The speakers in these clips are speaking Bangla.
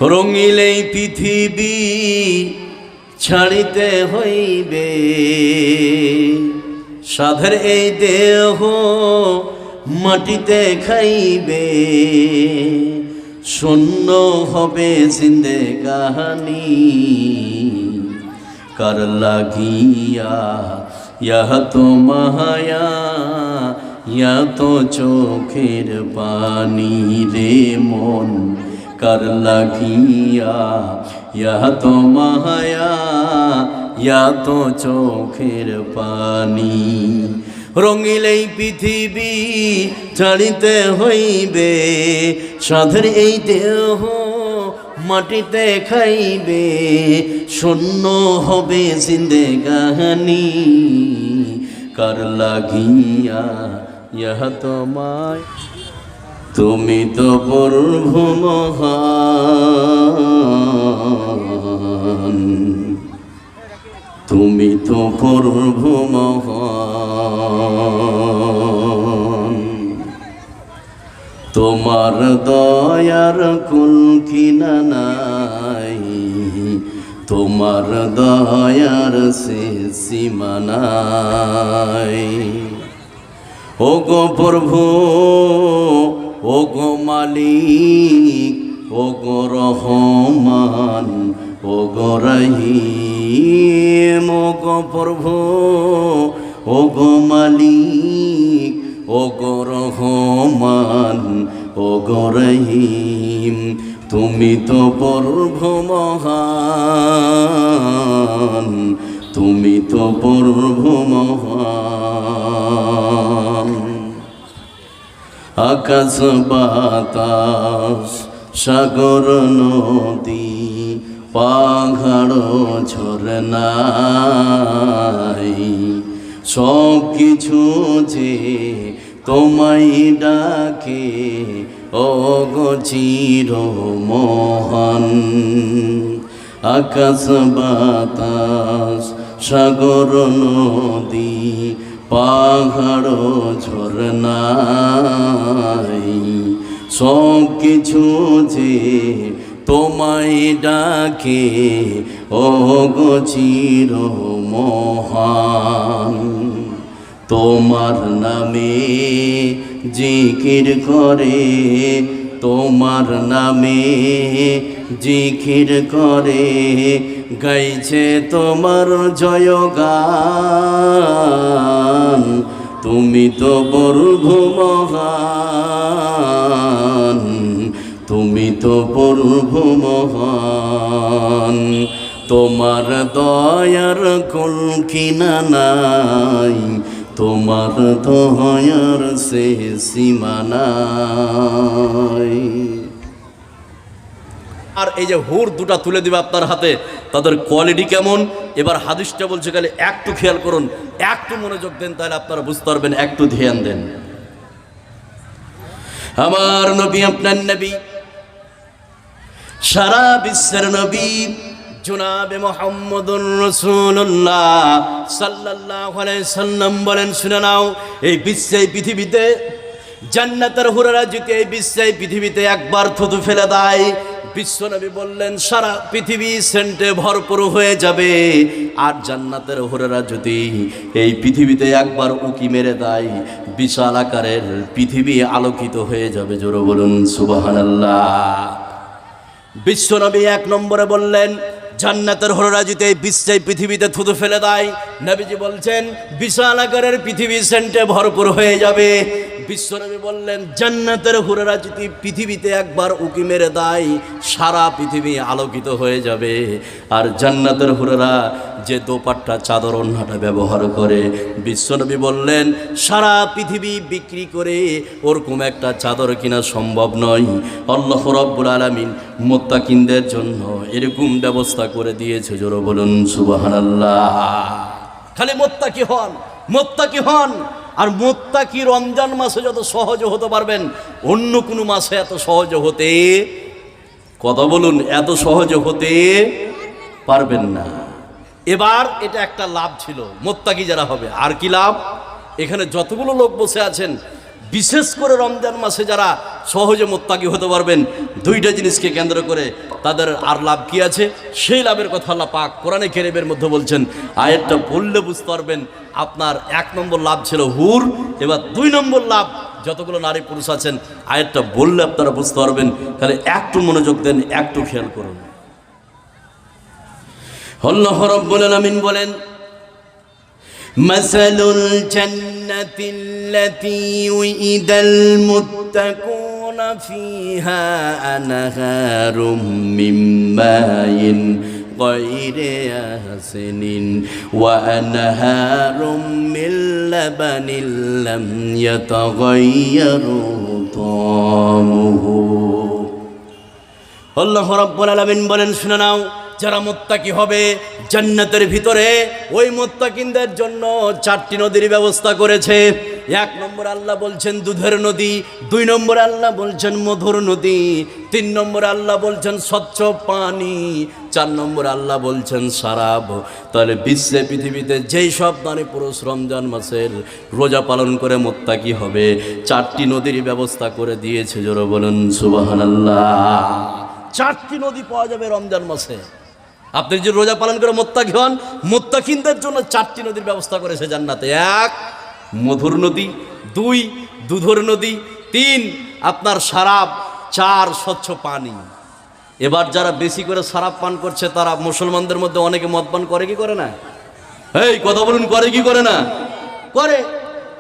রঙিল এই পৃথিবী ছাড়িতে হইবে, সাধের এই দেহ মাটিতে খাইবে, শূন্য হবে জিন্দেগানি কার লাগিয়া ইয়া তো মায়া ইয়া তো চোখের পানি রে মন কার লাগিয়া ইয়া তো মায়া ইয়া তো চোখের পানি। রঙিল এই পৃথিবী ছাড়িতে হইবে, সাধের এই দেহ মাটিতে খাইবে, শূন্য হবে জিন্দেগানি কার লাগিয়া ইহা তোমায়। তুমি তো প্রভু মহান, তুমি তো প্রভু মহান, তোমার দয়ার কুল কিনা নাই, তোমার দয়ার শেষ সীমা নাই। ও গো প্রভু, ও গো মালিক, ও গো রহমান, ও গো রহিম, ও গো প্রভু, ও গো মালিক, ও গো রহমান, ও গো রহিম, তুমি তো প্রভু মহান, তুমি তো প্রভু মহান। আকাশ বাতাস সাগর নদী পাহাড় ঝরনাই সব কিছু যে তোমায় ডাকে, ও গো চির মহান। আকাশ বাতাস সাগর নদী পাহাড় ঝরনাই সব কিছু যে তোমায় ডাকে, ও গো চির মহান। তোমার নামে জিকির করে, তোমার নামে জিকির করে, গাইছে তোমার জয়গান। তুমি তো প্রভু মহান, তুমি তো প্রভু মহান, তোমার দয়ার কুল কিনা নাই, তোমার দয়ার শেষ সীমা নাই। আর এই যে হুর দুটা তুলে দিবে আপনার হাতে, তাদের কোয়ালিটি কেমন এবার হাদিসটা বলছে, খালি একটু খেয়াল করুন, একটু মনোযোগ দেন, তাহলে আপনারা বুঝতে পারবেন, একটু ধ্যান দেন। আমার নবী, আপনার নবী, সারা বিশ্বের নবী জনাবে মুহাম্মদুর রাসূলুল্লাহ সাল্লাল্লাহু আলাইহি সাল্লাম বলেন, শুনে নাও, এই বিশ্বে পৃথিবীতে জান্নাতের হুরেরা যদি এই বিশ্বে পৃথিবীতে একবার থুতু ফেলে দেয়, বিশ্বনবী বললেন সারা পৃথিবী সেন্টে ভরপুর হয়ে যাবে। আর জান্নাতের হুরেরা যদি এই পৃথিবীতে একবার উকি মেরে দেয়, বিশাল আকারের পৃথিবী আলোকিত হয়ে যাবে। জোরে বলুন সুবহানাল্লাহ। বিশ্বনবী এক নম্বরে বললেন, জান্নাতের হুরেরা যদি এই বিশ্বে পৃথিবীতে থুতু ফেলে দেয়, নবীজি বলছেন বিশাল আকারের পৃথিবী সেন্টে ভরপুর হয়ে যাবে। বিশ্বনবী বললেন জান্নাতের হুরেরা যদি পৃথিবীতে একবার উকি মেরে দেয়, সারা পৃথিবী আলোকিত হয়ে যাবে। আর জান্নাতের হুরেরা যে দোপাট্টা চাদর ওড়নাটা ব্যবহার করে, বিশ্বনবী বললেন সারা পৃথিবী বিক্রি করে ওরকম একটা চাদর কিনা সম্ভব নয়। আল্লাহ রাব্বুল আলামিন মুত্তাকিনদের জন্য এরকম ব্যবস্থা করে দিয়েছে। জোরে বলুন সুবহানাল্লাহ। খালি মুত্তাকি হন, মুত্তাকি হন। আর মুত্তাকি রমজান মাসে যত সহজ হতে পারবেন, অন্য কোনো মাসে এত সহজ হতে, কথা বলুন, এত সহজ হতে পারবেন না। এবার এটা একটা লাভ ছিল মুত্তাকি যারা হবে। আর কি লাভ? এখানে যতগুলো লোক বসে আছেন, বিশেষ করে রমজান মাসে যারা সহজে মোত্তাকি হতে পারবেন, দুইটা জিনিসকে কেন্দ্র করে তাদের আর লাভ কি আছে, সেই লাভের কথা আল্লাহ পাক কোরআনে কারীমের মধ্যে বলছেন। আয়াতটা বললে বুঝতে পারবেন আপনার 1 নম্বর লাভ ছিল হুর। এবার 2 নম্বর লাভ, যতগুলো নারী পুরুষ আছেন আয়াতটা বললে আপনারা বুঝতে পারবেন। তাহলে একটু মনোযোগ দেন, একটু খেয়াল করুন। আল্লাহ রাব্বুল আলামিন বলেন, মাসালুল জান্নাতিল্লাতী উইদাল মুত্তাকুনা ফিহা আনহারুম মিন মাইন গায়রি আসনিন ওয়া আনহারুম মিন লাবানিল লাম ইয়াতাগায়্যারু তা'মুহু। আল্লাহ রাব্বুল আলামিন বলেন, শুনে নাও, যারা মুত্তাকি হবে জান্নাতের ভিতরে ওই মুত্তাকিনদের জন্য 4টি নদীর ব্যবস্থা করেছে। 1 নম্বর আল্লাহ বলছেন দুধের নদী, 2 নম্বর আল্লাহ বলছেন মধুর নদী, 3 নম্বর আল্লাহ বলছেন স্বচ্ছ পানি, 4 নম্বর আল্লাহ বলছেন শারাব। তাহলে বিশ্বে পৃথিবীতে যেই সব নারী পুরুষ রমজান মাসের রোজা পালন করে মুত্তাকি হবে 4টি নদীর ব্যবস্থা করে দিয়েছে। জোরে বলুন সুবহানাল্লাহ। 4টি নদী পাওয়া যাবে রমজান মাসে। আপনি যে রোজা পালন করে মুত্তাকি হন, মুত্তাকিনদের জন্য 4টি নদীর ব্যবস্থা করেছে জান্নাতে। 1 মধুর নদী, 2 দুধের নদী, 3 আপনার শারাব, 4 স্বচ্ছ পানি। এবার যারা বেশি করে শারাব পান করছে তারা মুসলমানদের মধ্যে অনেকে মদ পান করে কি করে না? এই কথা বলুন, করে কি করে না? করে।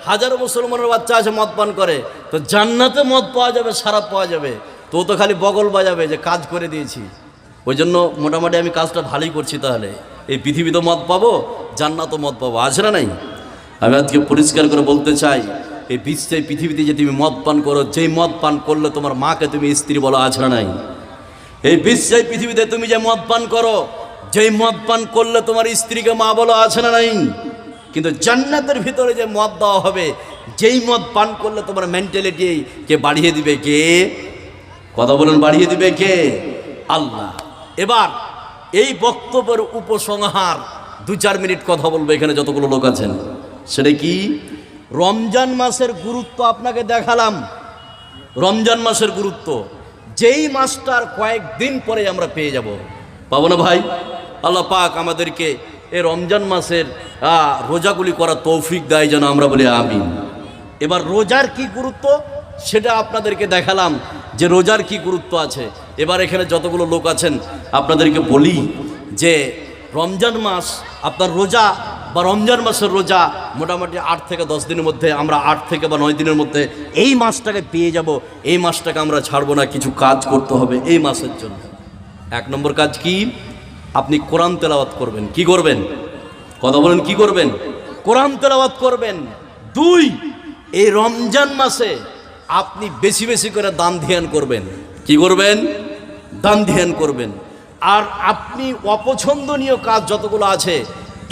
হাজারো মুসলমানের বাচ্চা আছে মদ পান করে। তো জান্নাতে মদ পাওয়া যাবে, শারাব পাওয়া যাবে, তো তো খালি বগল বাজাবে যে কাজ করে দিয়েছি। ওই জন্য মোটামুটি আমি কাজটা ভালোই করছি। তাহলে এই পৃথিবীতে মদ পাবো, জান্নাতও মদ পাবো, আছে না নাই? আমি আজকে পরিষ্কার করে বলতে চাই, এই বিশ্বে পৃথিবীতে যে তুমি মদ পান করো, যেই মদ পান করলে তোমার মাকে তুমি স্ত্রী বলো, আছে না নাই? এই বিশ্বে পৃথিবীতে তুমি যে মদ পান করো, যেই মদ পান করলে তোমার স্ত্রীকে মা বলো, আছে না নাই? কিন্তু জান্নাতের ভিতরে যে মদ দেওয়া হবে, যেই মদ পান করলে তোমার মেন্টালিটি কে বাড়িয়ে দিবে, কে? কথা বলুন, বাড়িয়ে দিবে কে? আল্লাহ। এবার এই বক্তব্যের উপসংহার 2-4 মিনিট কথা বলবো এখানে যতগুলো লোক আছেন। সেটা কি? রমজান মাসের গুরুত্ব আপনাকে দেখালাম। রমজান মাসের গুরুত্ব, যেই মাসটার কয়েকদিন পরে আমরা পেয়ে যাব, পাবো না ভাই? আল্লাহ পাক আমাদেরকে এই রমজান মাসের রোজাগুলি করার তৌফিক দেয়, যেন আমরা বলি আমিন। এবার রোজার কি গুরুত্ব সেটা আপনাদেরকে দেখালাম, যে রোজার কি গুরুত্ব আছে। এবার এখানে যতগুলো লোক আছেন আপনাদেরকে বলি যে রমজান মাস আপনার রোজা বা রমজান মাসের রোজা মোটামুটি 8 থেকে 10 দিনের মধ্যে, আমরা 8 থেকে বা 9 দিনের মধ্যে এই মাসটাকে পেয়ে যাব। এই মাসটাকে আমরা ছাড়বো না, কিছু কাজ করতে হবে এই মাসের জন্য। 1 নম্বর কাজ কি? আপনি কোরআন তেলাওয়াত করবেন। কি করবেন? কথা বলেন, কি করবেন? কোরআন তেলাওয়াত করবেন। 2 এই রমজান মাসে আপনি বেশি বেশি করে দান ধ্যান করবেন। কি করবেন? দান ধ্যান করবেন। আর আপনি অপছন্দনীয় কাজ যতগুলো আছে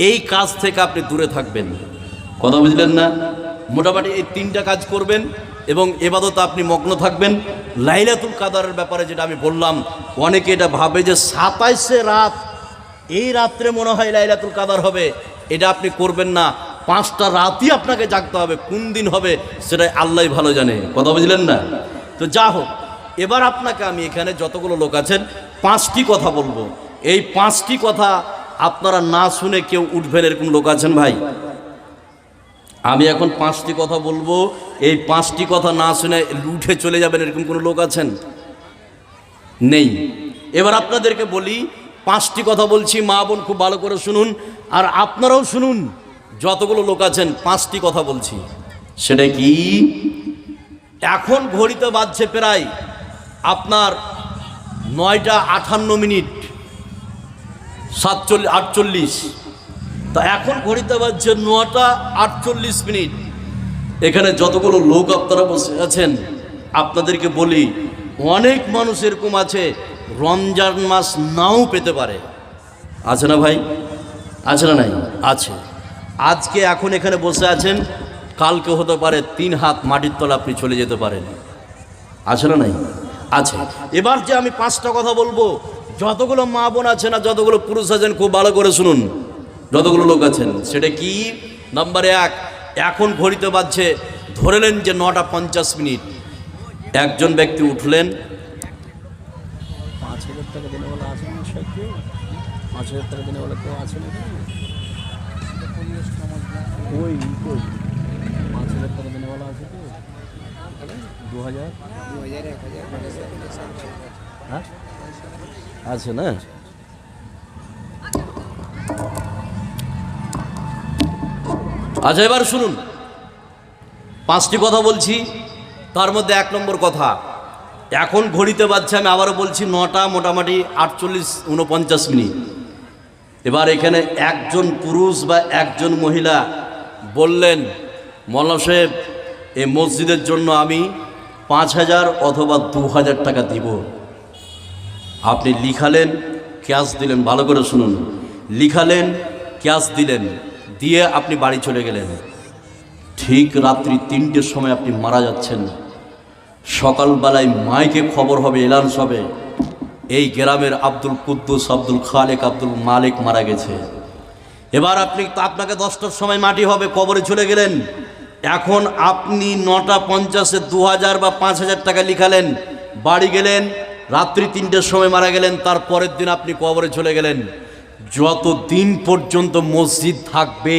এই কাজ থেকে আপনি দূরে থাকবেন। কথা বুঝলেন না? মোটামুটি এই 3টা কাজ করবেন এবং ইবাদতে আপনি মগ্ন থাকবেন। লাইলাতুল কাদরের ব্যাপারে যেটা আমি বললাম, অনেকে এটা ভাবে যে 27শে রাত, এই রাত্রে মনে হয় লাইলাতুল কাদর হবে। এটা আপনি করবেন না। 5টা রাতই আপনাকে জাগতে হবে। কোন দিন হবে সেটাই আল্লাহই ভালো জানে। কথা বুঝলেন না? তো যা হোক, এবার আপনাকে আমি এখানে যতগুলো লোক আছেন 5টি কথা বলবো। এই 5টি কথা আপনারা না শুনে কেউ উঠবেন এরকম লোক আছেন ভাই? আমি এখন 5টি কথা বলবো, এই 5টি কথা না শুনে উঠে চলে যাবেন এরকম কোনো লোক আছেন? নেই। এবার আপনাদেরকে বলি, 5টি কথা বলছি, মা বোন খুব ভালো করে শুনুন, আর আপনারাও শুনুন। যতগুলো লোক আছেন 5টি কথা বলছি। সেটা কি? এখন ঘড়িতে বাজছে প্রায় আপনার 9টা 58 মিনিট 48। তা এখন ঘড়িতে বাজছে 9টা 48 মিনিট। এখানে যতগুলো লোক আপনারা বসে আছেন আপনাদেরকে বলি, অনেক মানুষ এরকম আছে রমজান মাস নাও পেতে পারে। আছে না ভাই? আছে না নাই? আছে। আজকে এখন এখানে বসে আছেন, কালকে হতে পারে 3 হাত মাটির তলা আপনি চলে যেতে পারেন। আছে না নাই? আছে। এবার যে আমি 5টা কথা বলবো, যতগুলো মা বোন আছেন আর যতগুলো পুরুষ আছেন খুব ভালো করে শুনুন। যতগুলো লোক আছেন সেটা কি? নাম্বার 1, এখন ঘড়িতে বাজছে ধরলেন যে 9:50, একজন ব্যক্তি উঠলেন, 5,000 টাকা দিনে বলা আছে না স্যার, কেউ 5,000 টাকা দিনে বলা কেউ আছে না? ওই 5,000 টাকা দিনে বলা আছে কেউ? 2,000 হ্যাঁ আছে না? আচ্ছা এবার শুনুন, 5টি কথা বলছি, তার মধ্যে 1 নম্বর কথা, এখন ঘড়িতে বাজছে, আমি আবারও বলছি 9টা মোটামুটি 48-49। এবার এখানে একজন পুরুষ বা একজন মহিলা বললেন, মৌলানা সাহেব এই মসজিদের জন্য আমি 5,000 অথবা 2,000 টাকা দিব। আপনি লিখালেন, ক্যাশ দিলেন, ভালো করে শুনুন, লিখালেন, ক্যাশ দিলেন, দিয়ে আপনি বাড়ি চলে গেলেন। ঠিক রাত্রি 3টের সময় আপনি মারা যাচ্ছেন। সকালবেলায় মাইকে খবর হবে, এলান হবে, এই গ্রামের আব্দুল কুদ্দুস, আব্দুল খালেক, আব্দুল মালিক মারা গেছে। এবার আপনাকে 10টার সময় মাটি হবে, কবরে চলে গেলেন। এখন আপনি 9:50-এ 2,000 বা 5,000 টাকা লিখালেন, বাড়ি গেলেন, রাত্রি 3টের সময় মারা গেলেন, তার পরের দিন আপনি কবরে চলে গেলেন। যত দিন পর্যন্ত মসজিদ থাকবে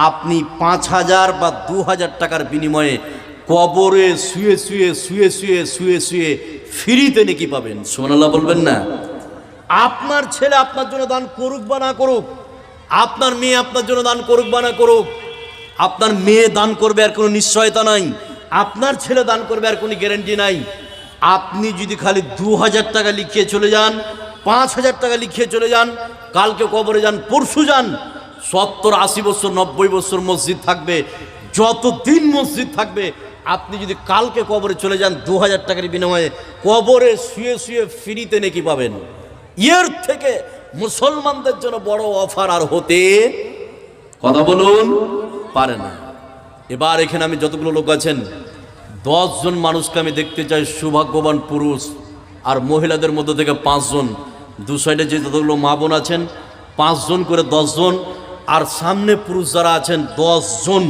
আপনি 5,000 বা 2,000 টাকার বিনিময়ে কবরে শুয়ে শুয়ে শুয়ে শুয়ে শুয়ে শুয়ে ফ্রিতে নেকি পাবেন। সুবহানাল্লাহ বলবেন না? আপনার ছেলে আপনার জন্য দান করুক বা না করুক, আপনার মেয়ে আপনার জন্য দান করুক বা না করুক, আপনার মেয়ে দান করবে আর কোনো নিশ্চয়তা নাই, আপনার ছেলে দান করবে আর কোনো গ্যারান্টি নাই। আপনি যদি খালি 2,000 টাকা লিখিয়ে চলে যান, 5,000 টাকা লিখিয়ে চলে যান, কালকে কবরে যান, পরশু যান, 70-80 বছর 90 বছর মসজিদ থাকবে। যতদিন মসজিদ থাকবে আপনি যদি কালকে কবরে চলে যান 2,000 টাকার বিনিময়ে কবরে শুয়ে শুয়ে ফ্রিতে নেকি পাবেন। এর থেকে মুসলমানদের জন্য বড় অফার আর হতে কথা বলুন পারে না। এবার এখানে আমি যতগুলো লোক আছেন, 10 জন মানুষকে আমি দেখতে চাই সৌভাগ্যবান পুরুষ, আর মহিলাদের মধ্যে থেকে 5 জন, দু সাইডে যে যতগুলো মা বোন আছেন 5 জন করে 10 জন, আর সামনে পুরুষ যারা আছেন 10 জন,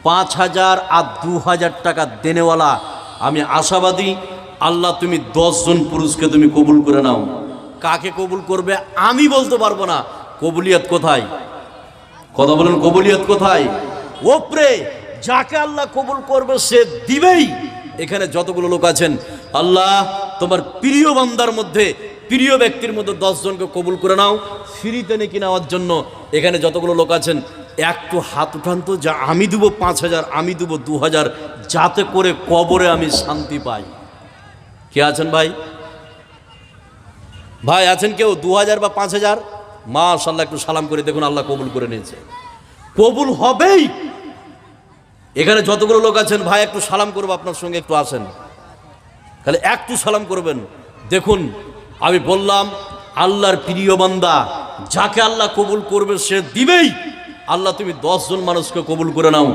5,000 আর 2,000 টাকা দেনেওয়ালা। আমি আশাবাদী আল্লাহ তুমি 10 জন পুরুষকে তুমি কবুল করে নাও। কাকে কবুল করবে আমি বলতে পারবো না, কবুলিয়ত কোথায়? কথা বলুন, কবুলিয়ত কোথায়? ওপরে যাকে আল্লাহ কবুল করবে সে দিবেই। এখানে যতগুলো লোক আছেন, আল্লাহ তোমার প্রিয় বান্দার মধ্যে, প্রিয় ব্যক্তির মধ্যে 10 জনকে কবুল করে নাও ফ্রিতে নেকি নেওয়ার জন্য। এখানে যতগুলো লোক আছেন একটু হাত উঠান তো, যা আমি দেবো 5,000, আমি দেবো 2,000, যাতে করে কবরে আমি শান্তি পাই। কে আছেন ভাই? ভাই আছেন কেউ 2,000 বা 5,000? মাশাআল্লাহ, একটু সালাম করে দেখুন, আল্লাহ কবুল করে নিয়েছে, কবুল হবেই। এখানে যতগুলো লোক আছেন ভাই একটু সালাম করবো আপনার সঙ্গে, একটু আসেন, তাহলে একটু সালাম করবেন। দেখুন আমি বললাম আল্লাহর প্রিয় বান্দা, যাকে আল্লাহ কবুল করবে সে দিবেই। আল্লাহ তুমি 10 জন মানুষকে কবুল করে নাও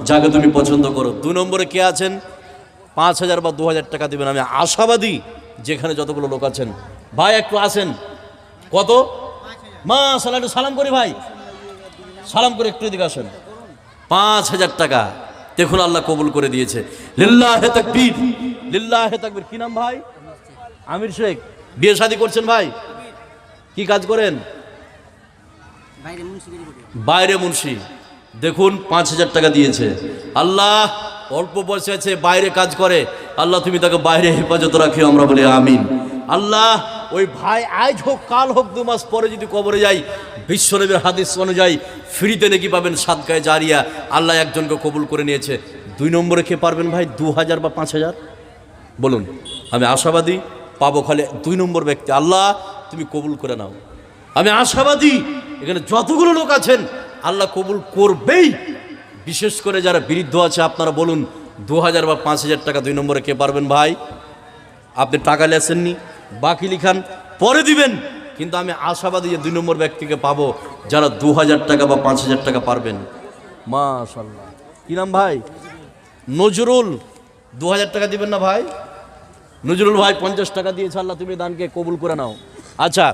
যাকে তুমি পছন্দ করো। 2 নম্বরে কে আছেন 5,000 বা 2,000 টাকা দিবেন? আমি আশাবাদী যেখানে যতগুলো লোক আছেন ভাই একটু আসেন। কত? মাশাআল্লাহ, একটু সালাম করি ভাই, সালাম করে একটু এদিকে আসেন। 5,000 টাকা দেখুন আল্লাহ কবুল করে দিয়েছে। লিল্লাহে তাকবীর, লিল্লাহে তাকবীর। কি নাম ভাই? আমির শেখ। বিয়ে শাদী করছেন ভাই? কি কাজ করেন? বাইরে মুন্সি। দেখুন 5,000 টাকা দিয়েছে। আল্লাহ অল্প বয়সে আছে, বাইরে কাজ করে, আল্লাহ তুমি তাকে বাইরে হেফাজত রাখিও, আমরা বলি আমিন। আল্লাহ ওই ভাই আজ হোক কাল হোক 2 মাস পরে যদি কবরে যাই, বিশ্বনবীর হাদিস অনুযায়ী ফ্রিতে নাকি পাবেন সাদকায়ে জারিয়া। আল্লাহ একজনকে কবুল করে নিয়েছে। 2 নম্বরে কে পারবেন ভাই 2,000 বা 5,000? বলুন, আমি আশাবাদী পাবো খালি 2 নম্বর ব্যক্তি। আল্লাহ তুমি কবুল করে নাও, আমি আশাবাদী এখানে যতগুলো লোক আছেন আল্লাহ কবুল করবেই। বিশেষ করে যারা বৃদ্ধ আছে আপনারা বলুন 2,000 বা 5,000 টাকা 2 নম্বরে কে পারবেন ভাই? আপনি টাকা লেছেননি, বাকি লিখান, পরে দিবেন, কিন্তু আমি আশাবাদী যে 2 নম্বর ব্যক্তিকে পাবো যারা 2,000 টাকা বা 5,000 টাকা পারবেন। মাশাআল্লাহ। কি নাম ভাই? নজরুল। 2,000 টাকা দিবেন না ভাই? নজরুল ভাই 50 টাকা দিয়েছে, আল্লাহ তুমি দানকে কবুল করে নাও। আচ্ছা